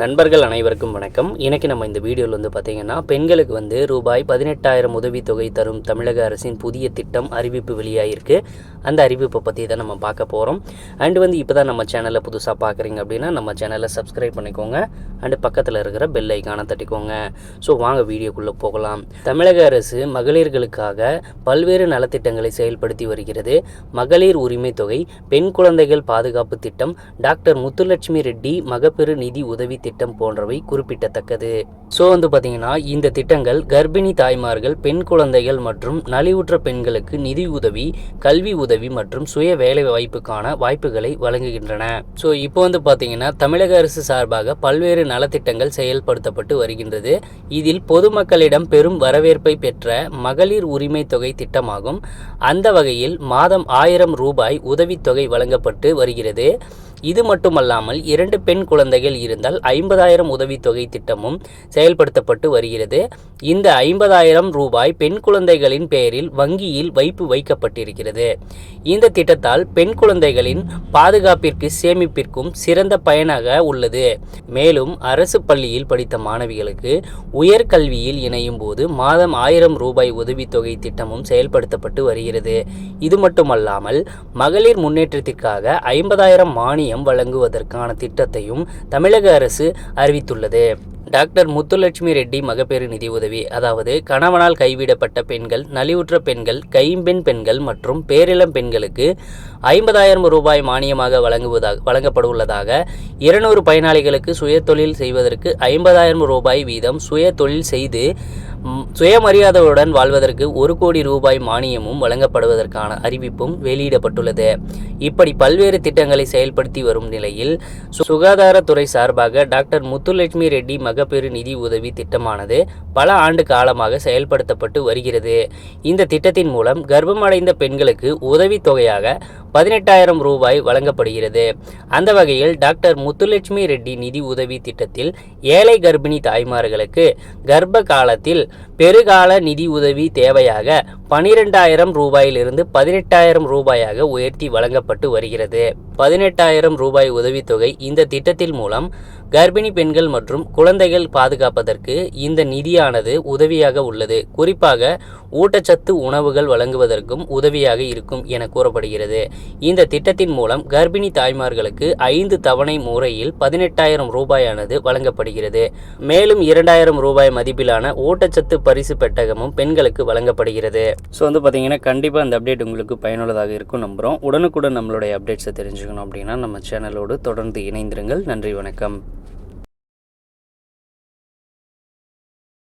நண்பர்கள் அனைவருக்கும் வணக்கம். இன்னைக்கு நம்ம இந்த வீடியோவில் பார்த்தீங்கன்னா பெண்களுக்கு ரூபாய் 18,000 உதவித்தொகை தரும் தமிழக அரசின் புதிய திட்டம் அறிவிப்பு வெளியாகிருக்கு. அந்த அறிவிப்பை பற்றி தான் நம்ம பார்க்க போகிறோம். அண்டு இப்போ தான் நம்ம சேனலை புதுசாக பார்க்குறீங்க அப்படின்னா நம்ம சேனலை சப்ஸ்கிரைப் பண்ணிக்கோங்க. அண்டு பக்கத்தில் இருக்கிற பெல் ஐக்கானை தட்டிக்கோங்க. ஸோ வாங்க வீடியோக்குள்ளே போகலாம். தமிழக அரசு மகளிர்களுக்காக பல்வேறு நலத்திட்டங்களை செயல்படுத்தி வருகிறது. மகளிர் உரிமை தொகை, பெண் குழந்தைகள் பாதுகாப்பு திட்டம், டாக்டர் முத்துலட்சுமி ரெட்டி மகப்பேறு நிதி உதவி திட்டம் போன்றவை குறிப்பிடத்தக்கது. ஸோ பார்த்தீங்கன்னா இந்த திட்டங்கள் கர்ப்பிணி தாய்மார்கள், பெண் குழந்தைகள் மற்றும் நலிவுற்ற பெண்களுக்கு நிதி உதவி, கல்வி உதவி மற்றும் சுய வேலை வாய்ப்புக்கான வாய்ப்புகளை வழங்குகின்றன. ஸோ இப்போ பார்த்தீங்கன்னா தமிழக அரசு சார்பாக பல்வேறு நலத்திட்டங்கள் செயல்படுத்தப்பட்டு வருகின்றது. இதில் பொதுமக்களிடம் பெரும் வரவேற்பை பெற்ற மகளிர் உரிமை தொகை திட்டமாகும். அந்த வகையில் மாதம் 1000 ரூபாய் உதவித்தொகை வழங்கப்பட்டு வருகிறது. இது மட்டுமல்லாமல் 2 பெண் குழந்தைகள் இருந்தால் 50,000 உதவித்தொகை திட்டமும் செயல்படுத்தப்பட்டு வருகிறது. இந்த 50,000 ரூபாய் பெண் குழந்தைகளின் பெயரில் வங்கியில் வைப்பு வைக்கப்பட்டிருக்கிறது. இந்த திட்டத்தால் பெண் குழந்தைகளின் பாதுகாப்பிற்கு சேமிப்பிற்கும் சிறந்த பயனாக உள்ளது. மேலும் அரசு பள்ளியில் படித்த மாணவிகளுக்கு உயர்கல்வியில் இணையும் போது மாதம் 1000 ரூபாய் உதவித்தொகை திட்டமும் செயல்படுத்தப்பட்டு வருகிறது. இது மட்டுமல்லாமல் மகளிர் முன்னேற்றத்திற்காக 50,000 மானியம் வழங்குவதற்கான திட்டத்தையும் தமிழக அரசு அறிவித்துள்ளது. டாக்டர் முத்துலட்சுமி ரெட்டி மகப்பேறு நிதி உதவி, அதாவது கணவனால் கைவிடப்பட்ட பெண்கள், நலிவுற்ற பெண்கள், கைம்பெண் பெண்கள் மற்றும் பேரிளம் பெண்களுக்கு 50,000 ரூபாய் மானியமாக வழங்கப்படவுள்ளதாக 200 பயனாளிகளுக்கு சுயதொழில் செய்வதற்கு 50,000 ரூபாய் வீதம் சுய தொழில் செய்து சுயமரியாதையுடன் வாழ்வதற்கு 1 கோடி ரூபாய் மானியமும் வழங்கப்படுவதற்கான அறிவிப்பும் வெளியிடப்பட்டுள்ளது. இப்படி பல்வேறு திட்டங்களை செயல்படுத்தி வரும் நிலையில் சுகாதாரத்துறை சார்பாக டாக்டர் முத்துலட்சுமி ரெட்டி மகப்பேறு நிதி உதவி திட்டமானது பல ஆண்டு காலமாக செயல்படுத்தப்பட்டு வருகிறது. இந்த திட்டத்தின் மூலம் கர்ப்பமடைந்த பெண்களுக்கு உதவித்தொகையாக 18,000 ரூபாய் வழங்கப்படுகிறது. அந்த வகையில் டாக்டர் முத்துலட்சுமி ரெட்டி நிதி உதவி திட்டத்தில் ஏழை கர்ப்பிணி தாய்மார்களுக்கு கர்ப்ப காலத்தில் பெருகால நிதி உதவி தேவையாக 12,000 ரூபாயிலிருந்து 18,000 ரூபாயாக உயர்த்தி வழங்கப்பட்டு வருகிறது. 18,000 ரூபாய் உதவித்தொகை இந்த திட்டத்தின் மூலம் கர்ப்பிணி பெண்கள் மற்றும் குழந்தைகள் பாதுகாப்பதற்கு இந்த நிதியானது உதவியாக உள்ளது. குறிப்பாக ஊட்டச்சத்து உணவுகள் வழங்குவதற்கும் உதவியாக இருக்கும் என கூறப்படுகிறது. இந்த திட்டத்தின் மூலம் கர்ப்பிணி தாய்மார்களுக்கு 5 தவணை முறையில் 18,000 ரூபாயானது வழங்கப்படுகிறது. மேலும் 2,000 ரூபாய் மதிப்பிலான ஊட்டச்சத்து பரிசு பெட்டகமும் பெண்களுக்கு வழங்கப்படுகிறது. ஸோ பார்த்தீங்கன்னா கண்டிப்பாக அந்த அப்டேட் உங்களுக்கு பயனுள்ளதாக இருக்கும் நம்புகிறோம். உடனுக்குடன் நம்மளுடைய அப்டேட்ஸை தெரிஞ்சுக்கணும் அப்படின்னா நம்ம சேனலோடு தொடர்ந்து இணைந்திருங்கள். நன்றி, வணக்கம்.